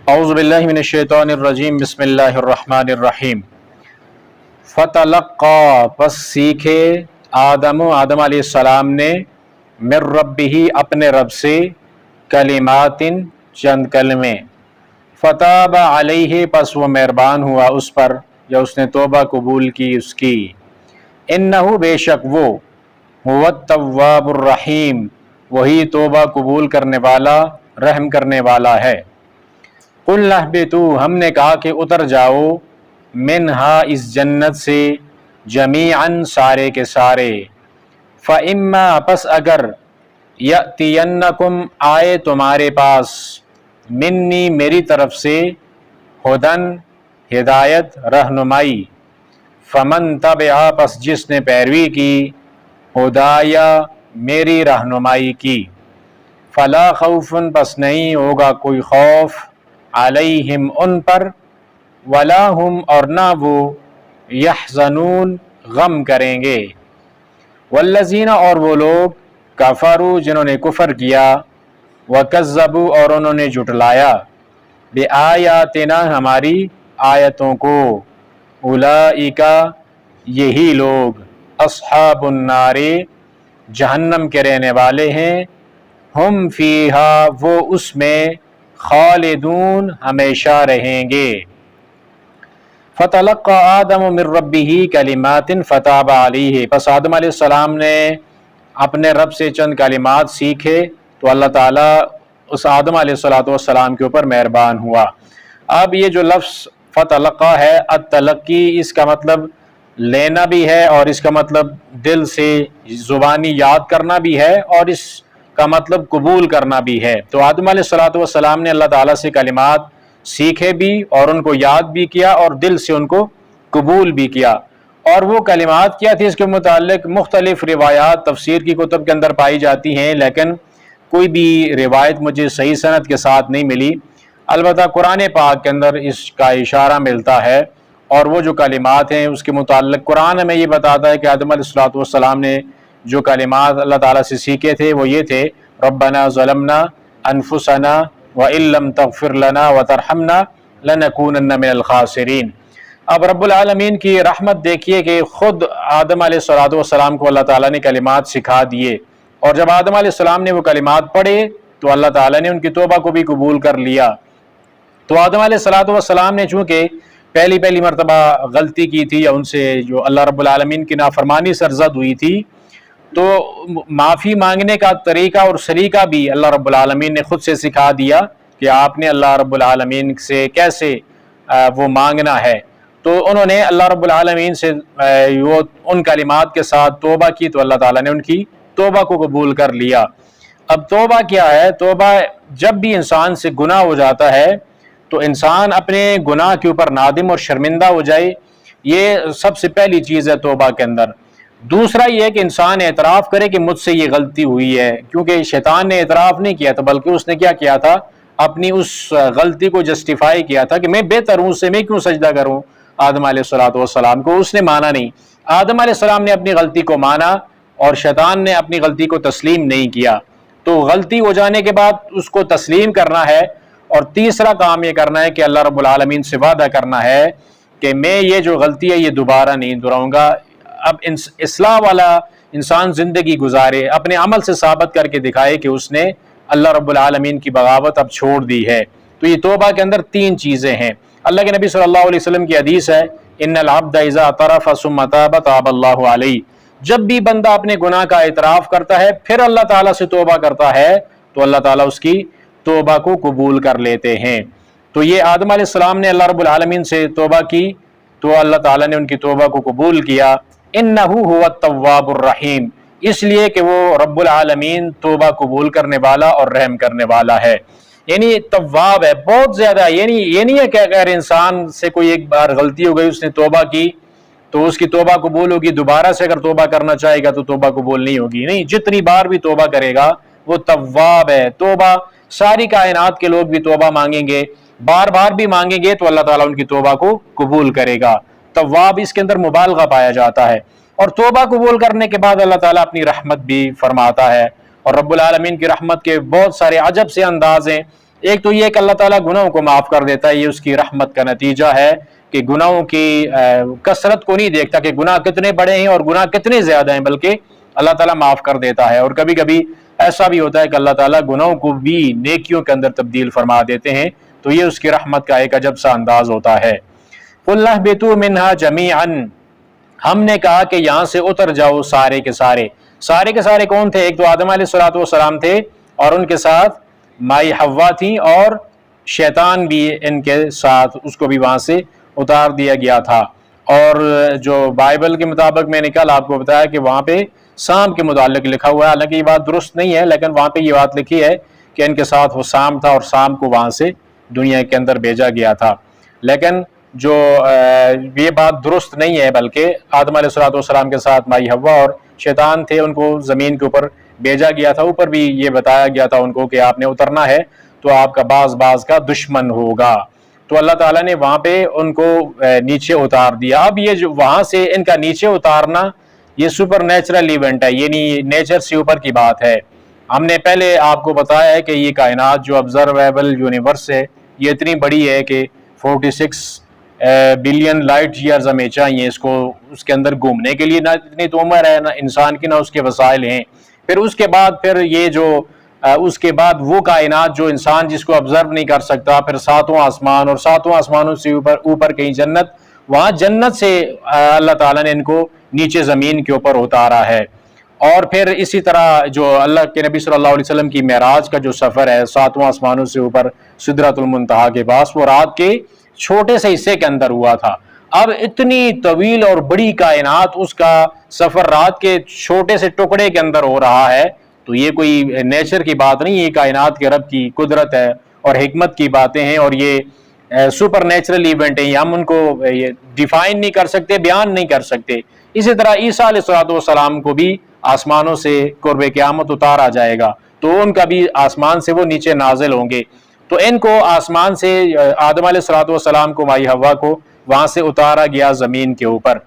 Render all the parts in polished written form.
اعوذ باللہ من الشیطان الرجیم بسم اللہ الرحمن الرحیم۔ فتلقى پس سیکھے آدم علیہ السلام نے من ربہ اپنے رب سے کلمات چند کلمے، فتاب علیہ پس وہ مہربان ہوا اس پر یا اس نے توبہ قبول کی اس کی، انہ بے شک وہ هو التواب الرحیم وہی توبہ قبول کرنے والا رحم کرنے والا ہے۔ قُلْ اهْبِطُوا ہم نے کہا کہ اتر جاؤ، منہا اس جنت سے، جمیعاً سارے کے سارے، فَإِمَّا پس اگر یأتینکم آئے تمہارے پاس، منی میری طرف سے، ہدن ہدایت رہنمائی، فمن تبع پس جس نے پیروی کی، ہدایا میری رہنمائی کی، فلا خوف پس نہیں ہوگا کوئی خوف، علیہم ان پر، ولا ہم اور نہ وہ، یحزنون غم کریں گے، والذین اور وہ لوگ، کفروا جنہوں نے کفر کیا، وکذبوا اور انہوں نے جھٹلایا، بآیاتنا ہماری آیتوں کو، اولئک یہی لوگ، اصحاب النار جہنم کے رہنے والے ہیں، ہم فیہا وہ اس میں، خالدون ہمیشہ رہیں گے۔ فتلقى آدم من ربہ کلمات فتاب علیہ پس آدم علیہ السلام نے اپنے رب سے چند کلمات سیکھے تو اللہ تعالیٰ اس آدم علیہ السلام کے اوپر مہربان ہوا۔ اب یہ جو لفظ فتلقى ہے، التلقی اس کا مطلب لینا بھی ہے اور اس کا مطلب دل سے زبانی یاد کرنا بھی ہے اور اس کا مطلب قبول کرنا بھی ہے۔ تو آدم علیہ السلام نے اللہ تعالیٰ سے کلمات سیکھے بھی اور ان کو یاد بھی کیا اور دل سے ان کو قبول بھی کیا، اور وہ کلمات کیا تھی اس کے متعلق مختلف روایات تفسیر کی کتب کے اندر پائی جاتی ہیں، لیکن کوئی بھی روایت مجھے صحیح سند کے ساتھ نہیں ملی۔ البتہ قرآن پاک کے اندر اس کا اشارہ ملتا ہے، اور وہ جو کلمات ہیں اس کے متعلق قرآن میں یہ بتاتا ہے کہ آدم علیہ السلام نے جو کلمات اللہ تعالیٰ سے سیکھے تھے وہ یہ تھے، ربنا ظلمنا انفسنا وَإِن لَّمْ تَغْفِرْ لَنَا وَتَرْحَمْنَا لَنَكُونَنَّ مِنَ الْخَاسِرِينَ۔ اب رب العالمین کی رحمت دیکھیے کہ خود آدم علیہ السلام کو اللہ تعالیٰ نے کلمات سکھا دیے، اور جب آدم علیہ السلام نے وہ کلمات پڑھے تو اللہ تعالیٰ نے ان کی توبہ کو بھی قبول کر لیا۔ تو آدم علیہ السلام نے چونکہ پہلی مرتبہ غلطی کی تھی یا ان سے جو اللہ رب العالمین کی نافرمانی سرزد ہوئی تھی، تو معافی مانگنے کا طریقہ اور سلیقہ بھی اللہ رب العالمین نے خود سے سکھا دیا کہ آپ نے اللہ رب العالمین سے کیسے وہ مانگنا ہے۔ تو انہوں نے اللہ رب العالمین سے وہ ان کلمات کے ساتھ توبہ کی تو اللہ تعالیٰ نے ان کی توبہ کو قبول کر لیا۔ اب توبہ کیا ہے؟ توبہ جب بھی انسان سے گناہ ہو جاتا ہے تو انسان اپنے گناہ کے اوپر نادم اور شرمندہ ہو جائے، یہ سب سے پہلی چیز ہے توبہ کے اندر۔ دوسرا یہ ہے کہ انسان اعتراف کرے کہ مجھ سے یہ غلطی ہوئی ہے، کیونکہ شیطان نے اعتراف نہیں کیا تھا بلکہ اس نے کیا کیا تھا، اپنی اس غلطی کو جسٹیفائی کیا تھا کہ میں بہتر ہوں، سے میں کیوں سجدہ کروں آدم علیہ السلام کو۔ اس نے مانا نہیں، آدم علیہ السلام نے اپنی غلطی کو مانا اور شیطان نے اپنی غلطی کو تسلیم نہیں کیا۔ تو غلطی ہو جانے کے بعد اس کو تسلیم کرنا ہے، اور تیسرا کام یہ کرنا ہے کہ اللہ رب العالمین سے وعدہ کرنا ہے کہ میں یہ جو غلطی ہے یہ دوبارہ نہیں دہراؤں گا۔ اب اصلاح والا انسان زندگی گزارے، اپنے عمل سے ثابت کر کے دکھائے کہ اس نے اللہ رب العالمین کی بغاوت اب چھوڑ دی ہے۔ تو یہ توبہ کے اندر تین چیزیں ہیں۔ اللہ کے نبی صلی اللہ علیہ وسلم کی حدیث ہے، ان العبد اذا اعترف ثم تاب تاب اللہ علیہ، جب بھی بندہ اپنے گناہ کا اعتراف کرتا ہے پھر اللہ تعالیٰ سے توبہ کرتا ہے تو اللہ تعالیٰ اس کی توبہ کو قبول کر لیتے ہیں۔ تو یہ آدم علیہ السلام نے اللہ رب العالمین سے توبہ کی تو اللہ تعالیٰ نے ان کی توبہ کو قبول کیا۔ انہ هو التواب الرحیم، اس لیے کہ وہ رب العالمین توبہ قبول کرنے والا اور رحم کرنے والا ہے۔ یعنی تواب ہے بہت زیادہ، یعنی یہ نہیں ہے کہ اگر انسان سے کوئی ایک بار غلطی ہو گئی، اس نے توبہ کی تو اس کی توبہ قبول ہوگی، دوبارہ سے اگر توبہ کرنا چاہے گا تو توبہ قبول نہیں ہوگی۔ نہیں، جتنی بار بھی توبہ کرے گا وہ تواب ہے۔ توبہ ساری کائنات کے لوگ بھی توبہ مانگیں گے، بار بار بھی مانگیں گے تو اللہ تعالیٰ ان کی توبہ کو قبول کرے گا۔ تواب اس کے اندر مبالغہ پایا جاتا ہے، اور توبہ قبول کرنے کے بعد اللہ تعالیٰ اپنی رحمت بھی فرماتا ہے، اور رب العالمین کی رحمت کے بہت سارے عجب سے انداز ہیں۔ ایک تو یہ کہ اللہ تعالیٰ گناہوں کو معاف کر دیتا ہے، یہ اس کی رحمت کا نتیجہ ہے کہ گناہوں کی کثرت کو نہیں دیکھتا کہ گناہ کتنے بڑے ہیں اور گناہ کتنے زیادہ ہیں، بلکہ اللہ تعالیٰ معاف کر دیتا ہے۔ اور کبھی کبھی ایسا بھی ہوتا ہے کہ اللہ تعالیٰ گناہوں کو بھی نیکیوں کے اندر تبدیل فرما دیتے ہیں، تو یہ اس کی رحمت کا ایک عجب سا انداز ہوتا ہے۔ قُلْ اهْبِطُوا مِنْهَا جَمِيعًا، ہم نے کہا کہ یہاں سے اتر جاؤ سارے کے سارے۔ سارے کے سارے کون تھے؟ ایک تو آدم علیہ السلام تھے، اور ان کے ساتھ مائی حوا تھیں، اور شیطان بھی ان کے ساتھ، اس کو بھی وہاں سے اتار دیا گیا تھا۔ اور جو بائبل کے مطابق میں نے کل آپ کو بتایا کہ وہاں پہ سام کے متعلق لکھا ہوا ہے، حالانکہ یہ بات درست نہیں ہے، لیکن وہاں پہ یہ بات لکھی ہے کہ ان کے ساتھ وہ سام تھا، اور سام کو وہاں سے دنیا کے اندر بھیجا گیا تھا۔ لیکن جو یہ بات درست نہیں ہے، بلکہ آدم علیہ السلام کے ساتھ مائی حوا اور شیطان تھے، ان کو زمین کے اوپر بھیجا گیا تھا۔ اوپر بھی یہ بتایا گیا تھا ان کو کہ آپ نے اترنا ہے تو آپ کا باز کا دشمن ہوگا، تو اللہ تعالیٰ نے وہاں پہ ان کو نیچے اتار دیا۔ اب یہ جو وہاں سے ان کا نیچے اتارنا، یہ سپر نیچرل ایونٹ ہے، یعنی نیچر سے اوپر کی بات ہے۔ ہم نے پہلے آپ کو بتایا ہے کہ یہ کائنات جو آبزرویبل یونیورس ہے، یہ اتنی بڑی ہے کہ 46 بلین لائٹ ایئرز ہمیں چاہیے اس کے اندر گھومنے کے لیے۔ نہ اتنی تو عمر ہے نہ انسان کی، نہ اس کے وسائل ہیں۔ پھر اس کے بعد یہ جو اس کے بعد وہ کائنات جو انسان جس کو آبزرو نہیں کر سکتا، پھر ساتواں آسمان، اور ساتواں آسمانوں سے اوپر کہیں جنت، وہاں جنت سے اللہ تعالیٰ نے ان کو نیچے زمین کے اوپر اتارا ہے۔ اور پھر اسی طرح جو اللہ کے نبی صلی اللہ علیہ وسلم کی معراج کا جو سفر ہے ساتواں آسمانوں سے اوپر سدرۃ المنتہا کے پاس، وہ رات کے چھوٹے سے حصے کے اندر ہوا تھا۔ اب اتنی طویل اور بڑی کائنات، اس کا سفر رات کے چھوٹے سے ٹکڑے کے اندر ہو رہا ہے، تو یہ کوئی نیچر کی بات نہیں، یہ کائنات کے رب کی قدرت ہے اور حکمت کی باتیں ہیں، اور یہ سپر نیچرل ایونٹ ہیں، ہم ان کو ڈیفائن نہیں کر سکتے، بیان نہیں کر سکتے۔ اسی طرح عیسیٰ علیہ السلام کو بھی آسمانوں سے قرب قیامت اتارا جائے گا، تو ان کا بھی آسمان سے وہ نیچے نازل ہوں گے۔ تو ان کو آسمان سے آدم علیہ السلام کو، مائی حوا کو وہاں سے اتارا گیا زمین کے اوپر۔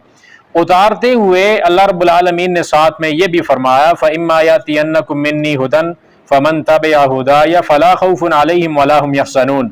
اتارتے ہوئے اللہ رب العالمین نے ساتھ میں یہ بھی فرمایا فَإِمَّا يَأْتِيَنَّكُم مِّنِّي هُدًى فَمَن تَبِعَ هُدَايَ فَلَا خَوْفٌ عَلَيْهِمْ وَلَا هُمْ يَحْزَنُونَ،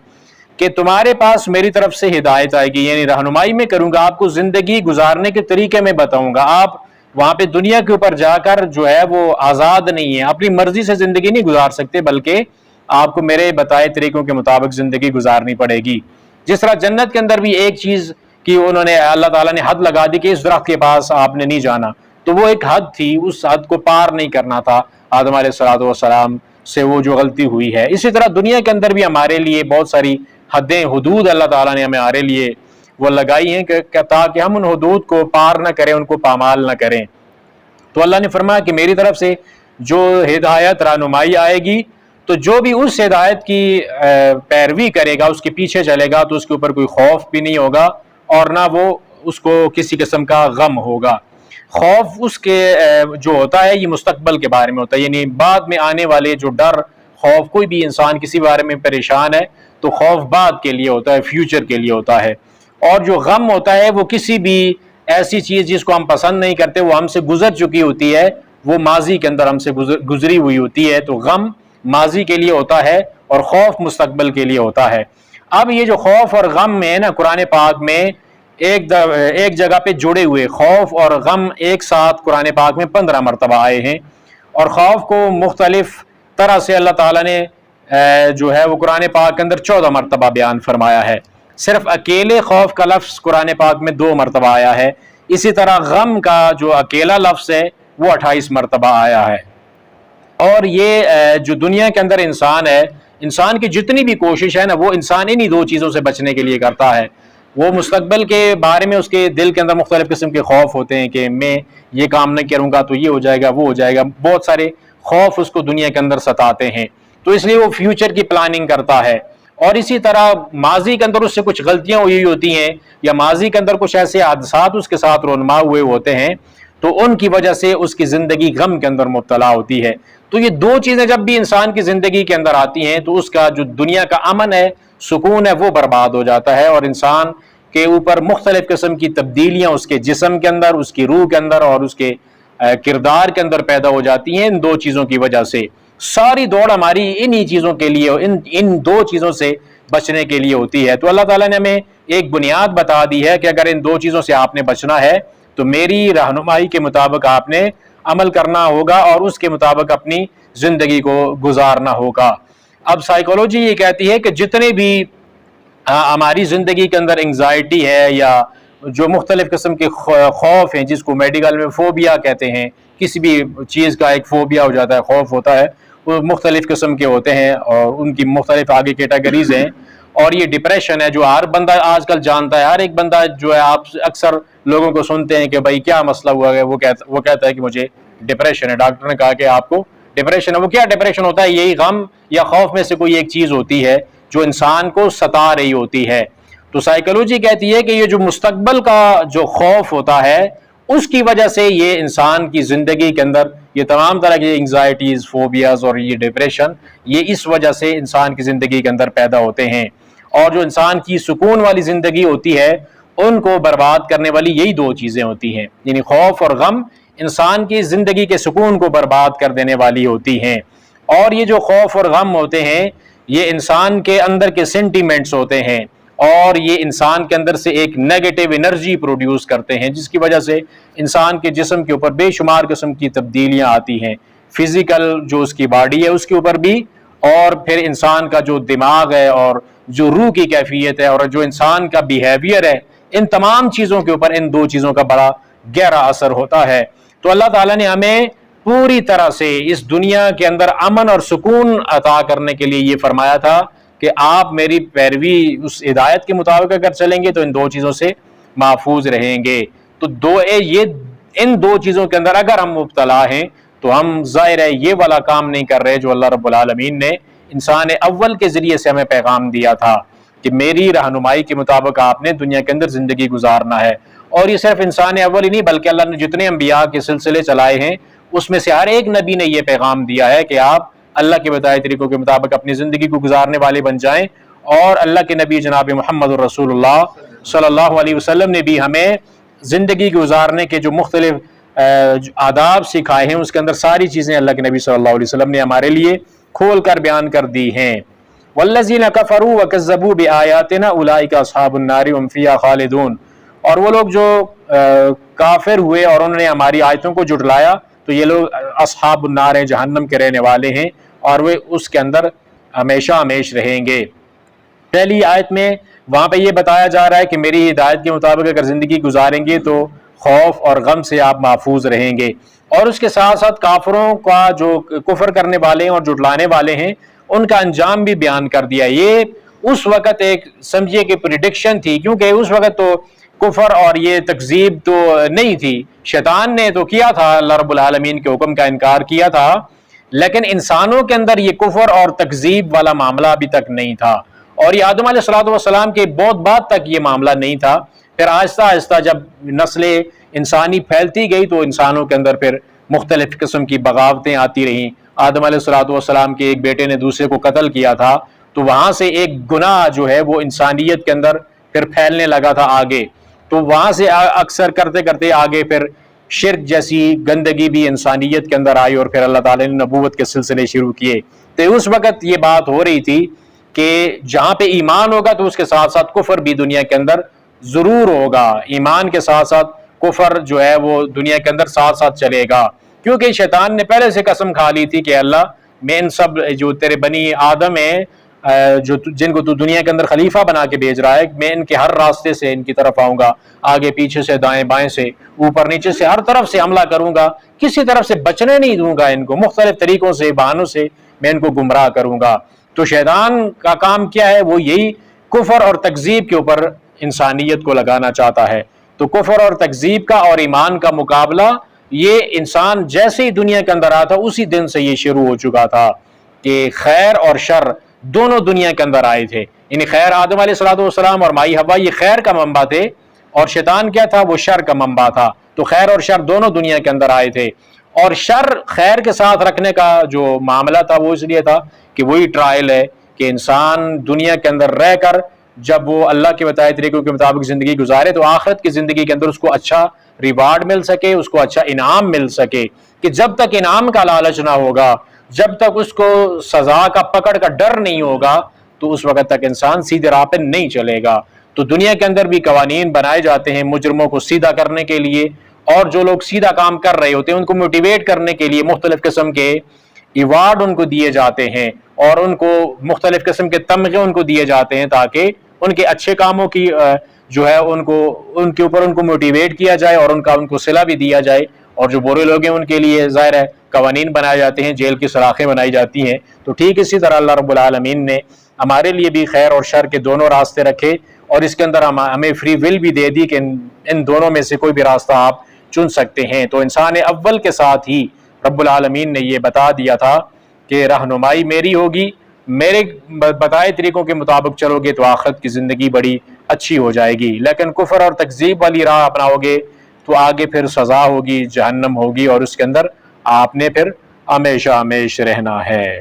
کہ تمہارے پاس میری طرف سے ہدایت آئے گی، یعنی رہنمائی میں کروں گا، آپ کو زندگی گزارنے کے طریقے میں بتاؤں گا۔ آپ وہاں پہ دنیا کے اوپر جا کر جو ہے وہ آزاد نہیں ہے، اپنی مرضی سے زندگی نہیں گزار سکتے، بلکہ آپ کو میرے بتائے طریقوں کے مطابق زندگی گزارنی پڑے گی۔ جس طرح جنت کے اندر بھی ایک چیز کہ انہوں نے اللہ تعالیٰ نے حد لگا دی کہ اس درخت کے پاس آپ نے نہیں جانا، تو وہ ایک حد تھی، اس حد کو پار نہیں کرنا تھا آدم علیہ السلام سے، وہ جو غلطی ہوئی ہے۔ اسی طرح دنیا کے اندر بھی ہمارے لیے بہت ساری حدیں، حدود اللہ تعالیٰ نے ہمارے لیے وہ لگائی ہیں کہ تاکہ ہم ان حدود کو پار نہ کریں، ان کو پامال نہ کریں۔ تو اللہ نے فرمایا کہ میری طرف سے جو ہدایت رہنمائی آئے گی، تو جو بھی اس ہدایت کی پیروی کرے گا، اس کے پیچھے چلے گا، تو اس کے اوپر کوئی خوف بھی نہیں ہوگا، اور نہ وہ اس کو کسی قسم کا غم ہوگا۔ خوف اس کے جو ہوتا ہے یہ مستقبل کے بارے میں ہوتا ہے، یعنی بعد میں آنے والے جو ڈر، خوف، کوئی بھی انسان کسی بارے میں پریشان ہے تو خوف بعد کے لیے ہوتا ہے، فیوچر کے لیے ہوتا ہے۔ اور جو غم ہوتا ہے وہ کسی بھی ایسی چیز جس کو ہم پسند نہیں کرتے، وہ ہم سے گزر چکی ہوتی ہے، وہ ماضی کے اندر ہم سے گزری ہوئی ہوتی ہے، تو غم ماضی کے لیے ہوتا ہے اور خوف مستقبل کے لیے ہوتا ہے۔ اب یہ جو خوف اور غم میں نا، قرآن پاک میں ایک جگہ پہ جڑے ہوئے خوف اور غم ایک ساتھ قرآن پاک میں 15 مرتبہ آئے ہیں، اور خوف کو مختلف طرح سے اللہ تعالیٰ نے جو ہے وہ قرآن پاک کے اندر 14 مرتبہ بیان فرمایا ہے۔ صرف اکیلے خوف کا لفظ قرآن پاک میں 2 مرتبہ آیا ہے، اسی طرح غم کا جو اکیلا لفظ ہے وہ 28 مرتبہ آیا ہے۔ اور یہ جو دنیا کے اندر انسان ہے، انسان کی جتنی بھی کوشش ہے نا، وہ انسان انہی 2 چیزوں سے بچنے کے لیے کرتا ہے۔ وہ مستقبل کے بارے میں اس کے دل کے اندر مختلف قسم کے خوف ہوتے ہیں کہ میں یہ کام نہیں کروں گا تو یہ ہو جائے گا، وہ ہو جائے گا، بہت سارے خوف اس کو دنیا کے اندر ستاتے ہیں، تو اس لیے وہ فیوچر کی پلاننگ کرتا ہے۔ اور اسی طرح ماضی کے اندر اس سے کچھ غلطیاں ہوئی ہوتی ہیں، یا ماضی کے اندر کچھ ایسے حادثات اس کے ساتھ رونما ہوئے ہوتے ہیں، تو ان کی وجہ سے اس کی زندگی غم کے اندر مبتلا ہوتی ہے۔ تو یہ 2 چیزیں جب بھی انسان کی زندگی کے اندر آتی ہیں تو اس کا جو دنیا کا امن ہے، سکون ہے، وہ برباد ہو جاتا ہے، اور انسان کے اوپر مختلف قسم کی تبدیلیاں اس کے جسم کے اندر، اس کی روح کے اندر اور اس کے کردار کے اندر پیدا ہو جاتی ہیں، ان 2 چیزوں کی وجہ سے۔ ساری دوڑ ہماری انہی چیزوں کے لیے، ان دو چیزوں سے بچنے کے لیے ہوتی ہے۔ تو اللہ تعالیٰ نے ہمیں ایک بنیاد بتا دی ہے کہ اگر ان دو چیزوں سے آپ نے بچنا ہے تو میری رہنمائی کے مطابق آپ نے عمل کرنا ہوگا اور اس کے مطابق اپنی زندگی کو گزارنا ہوگا۔ اب سائیکولوجی یہ کہتی ہے کہ جتنے بھی ہماری زندگی کے اندر انگزائٹی ہے یا جو مختلف قسم کے خوف ہیں، جس کو میڈیکل میں فوبیا کہتے ہیں، کسی بھی چیز کا ایک فوبیا ہو جاتا ہے، خوف ہوتا ہے، وہ مختلف قسم کے ہوتے ہیں اور ان کی مختلف آگے کیٹیگریز ہیں۔ اور یہ ڈپریشن ہے جو ہر بندہ آج کل جانتا ہے، ہر ایک بندہ جو ہے، آپ اکثر لوگوں کو سنتے ہیں کہ بھائی کیا مسئلہ ہوا ہے، وہ کہتا ہے کہ مجھے ڈپریشن ہے، ڈاکٹر نے کہا کہ آپ کو ڈپریشن ہے۔ وہ کیا ڈپریشن ہوتا ہے؟ یہی غم یا خوف میں سے کوئی ایک چیز ہوتی ہے جو انسان کو ستا رہی ہوتی ہے۔ تو سائیکولوجی کہتی ہے کہ یہ جو مستقبل کا جو خوف ہوتا ہے اس کی وجہ سے یہ انسان کی زندگی کے اندر یہ تمام طرح کی انگزائٹیز، فوبیاز اور یہ ڈپریشن، یہ اس وجہ سے انسان کی زندگی کے اندر پیدا ہوتے ہیں۔ اور جو انسان کی سکون والی زندگی ہوتی ہے ان کو برباد کرنے والی یہی دو چیزیں ہوتی ہیں، یعنی خوف اور غم انسان کی زندگی کے سکون کو برباد کر دینے والی ہوتی ہیں۔ اور یہ جو خوف اور غم ہوتے ہیں یہ انسان کے اندر کے سینٹیمنٹس ہوتے ہیں اور یہ انسان کے اندر سے ایک نیگیٹو انرجی پروڈیوس کرتے ہیں، جس کی وجہ سے انسان کے جسم کے اوپر بے شمار قسم کی تبدیلیاں آتی ہیں، فزیکل جو اس کی باڈی ہے اس کے اوپر بھی، اور پھر انسان کا جو دماغ ہے اور جو روح کی کیفیت ہے اور جو انسان کا بیہیویئر ہے، ان تمام چیزوں کے اوپر ان دو چیزوں کا بڑا گہرا اثر ہوتا ہے۔ تو اللہ تعالیٰ نے ہمیں پوری طرح سے اس دنیا کے اندر امن اور سکون عطا کرنے کے لیے یہ فرمایا تھا کہ آپ میری پیروی اس ہدایت کے مطابق اگر چلیں گے تو ان دو چیزوں سے محفوظ رہیں گے۔ تو ان دو چیزوں کے اندر اگر ہم مبتلا ہیں تو ہم ظاہر ہے یہ والا کام نہیں کر رہے جو اللہ رب العالمین نے انسان اول کے ذریعے سے ہمیں پیغام دیا تھا کہ میری رہنمائی کے مطابق آپ نے دنیا کے اندر زندگی گزارنا ہے۔ اور یہ صرف انسان اول ہی نہیں بلکہ اللہ نے جتنے انبیاء کے سلسلے چلائے ہیں اس میں سے ہر ایک نبی نے یہ پیغام دیا ہے کہ آپ اللہ کے بتائے طریقوں کے مطابق اپنی زندگی کو گزارنے والے بن جائیں۔ اور اللہ کے نبی جناب محمد الرسول اللہ صلی اللہ علیہ وسلم نے بھی ہمیں زندگی گزارنے کے جو مختلف آداب سکھائے ہیں اس کے اندر ساری چیزیں اللہ کے نبی صلی اللہ علیہ وسلم نے ہمارے لیے کھول کر بیان کر دی ہیں۔ والذین کفروا وکذبوا بآیاتنا اولئک اصحاب النار هم فیہا خالدون۔ اور وہ لوگ جو کافر ہوئے اور انہوں نے ہماری آیتوں کو جھٹلایا تو یہ لوگ اصحاب النار ہیں، جہنم کے رہنے والے ہیں اور وہ اس کے اندر ہمیشہ ہمیش رہیں گے۔ پہلی آیت میں وہاں پہ یہ بتایا جا رہا ہے کہ میری ہدایت کے مطابق اگر زندگی گزاریں گے تو خوف اور غم سے آپ محفوظ رہیں گے، اور اس کے ساتھ ساتھ کافروں کا جو کفر کرنے والے ہیں اور جھٹلانے والے ہیں ان کا انجام بھی بیان کر دیا۔ یہ اس وقت ایک سمجھیے کہ پریڈکشن تھی، کیونکہ اس وقت تو کفر اور یہ تکذیب تو نہیں تھی، شیطان نے تو کیا تھا، اللہ رب العالمین کے حکم کا انکار کیا تھا، لیکن انسانوں کے اندر یہ کفر اور تکذیب والا معاملہ ابھی تک نہیں تھا، اور یہ آدم علیہ السلام کے بہت بعد تک یہ معاملہ نہیں تھا۔ پھر آہستہ آہستہ جب نسل انسانی پھیلتی گئی تو انسانوں کے اندر پھر مختلف قسم کی بغاوتیں آتی رہیں۔ آدم علیہ السلام کے ایک بیٹے نے دوسرے کو قتل کیا تھا تو وہاں سے ایک گناہ جو ہے وہ انسانیت کے اندر پھر پھیلنے لگا تھا آگے، تو وہاں سے اکثر کرتے کرتے آگے پھر شرک جیسی گندگی بھی انسانیت کے اندر آئی اور پھر اللہ تعالیٰ نے نبوت کے سلسلے شروع کیے۔ تو اس وقت یہ بات ہو رہی تھی کہ جہاں پہ ایمان ہوگا تو اس کے ساتھ ساتھ کفر بھی دنیا کے اندر ضرور ہوگا، ایمان کے ساتھ ساتھ کفر جو ہے وہ دنیا کے اندر ساتھ ساتھ چلے گا، کیونکہ شیطان نے پہلے سے قسم کھا لی تھی کہ اللہ میں ان سب جو تیرے بنی آدم ہیں جو جن کو تو دنیا کے اندر خلیفہ بنا کے بھیج رہا ہے، میں ان کے ہر راستے سے ان کی طرف آؤں گا، آگے پیچھے سے دائیں بائیں سے اوپر نیچے سے ہر طرف سے حملہ کروں گا، کسی طرف سے بچنے نہیں دوں گا، ان کو مختلف طریقوں سے بہانوں سے میں ان کو گمراہ کروں گا۔ تو شیطان کا کام کیا ہے؟ وہ یہی کفر اور تکذیب کے اوپر انسانیت کو لگانا چاہتا ہے۔ تو کفر اور تکذیب کا اور ایمان کا مقابلہ یہ انسان جیسے ہی دنیا کے اندر آیا تھا اسی دن سے یہ شروع ہو چکا تھا کہ خیر اور شر دونوں دنیا کے اندر آئے تھے، یعنی خیر آدم علیہ السلام اور مائی حوا یہ خیر کا منبع تھے، اور شیطان کیا تھا؟ وہ شر کا منبع تھا۔ تو خیر اور شر دونوں دنیا کے اندر آئے تھے، اور شر خیر کے ساتھ رکھنے کا جو معاملہ تھا وہ اس لیے تھا کہ وہی ٹرائل ہے کہ انسان دنیا کے اندر رہ کر جب وہ اللہ کے بتائے طریقوں کے مطابق زندگی گزارے تو آخرت کی زندگی کے اندر اس کو اچھا ریوارڈ مل سکے، اس کو اچھا انعام مل سکے، کہ جب تک انعام کا لالچ نہ ہوگا جب تک اس کو سزا کا پکڑ کا ڈر نہیں ہوگا تو اس وقت تک انسان سیدھے راہ پہ نہیں چلے گا۔ تو دنیا کے اندر بھی قوانین بنائے جاتے ہیں مجرموں کو سیدھا کرنے کے لیے، اور جو لوگ سیدھا کام کر رہے ہوتے ہیں ان کو موٹیویٹ کرنے کے لیے مختلف قسم کے ایوارڈ ان کو دیے جاتے ہیں، اور ان کو مختلف قسم کے تمغے ان کو دیے جاتے ہیں تاکہ ان کے اچھے کاموں کی جو ہے ان کے اوپر ان کو موٹیویٹ کیا جائے، اور ان کو صلہ بھی دیا جائے۔ اور جو برے لوگ ہیں ان کے لیے ظاہر ہے قوانین بنائے جاتے ہیں، جیل کی سلاخیں بنائی جاتی ہیں۔ تو ٹھیک اسی طرح اللہ رب العالمین نے ہمارے لیے بھی خیر اور شر کے دونوں راستے رکھے، اور اس کے اندر ہمیں فری ول بھی دے دی کہ ان دونوں میں سے کوئی بھی راستہ آپ چن سکتے ہیں۔ تو انسان اول کے ساتھ ہی رب العالمین نے یہ بتا دیا تھا کہ رہنمائی میری ہوگی، میرے بتائے طریقوں کے مطابق چلو گے تو آخرت کی زندگی بڑی اچھی ہو جائے گی، لیکن کفر اور تکذیب والی راہ اپناؤ گے تو آگے پھر سزا ہوگی، جہنم ہوگی، اور اس کے اندر آپ نے پھر ہمیشہ ہمیشہ رہنا ہے۔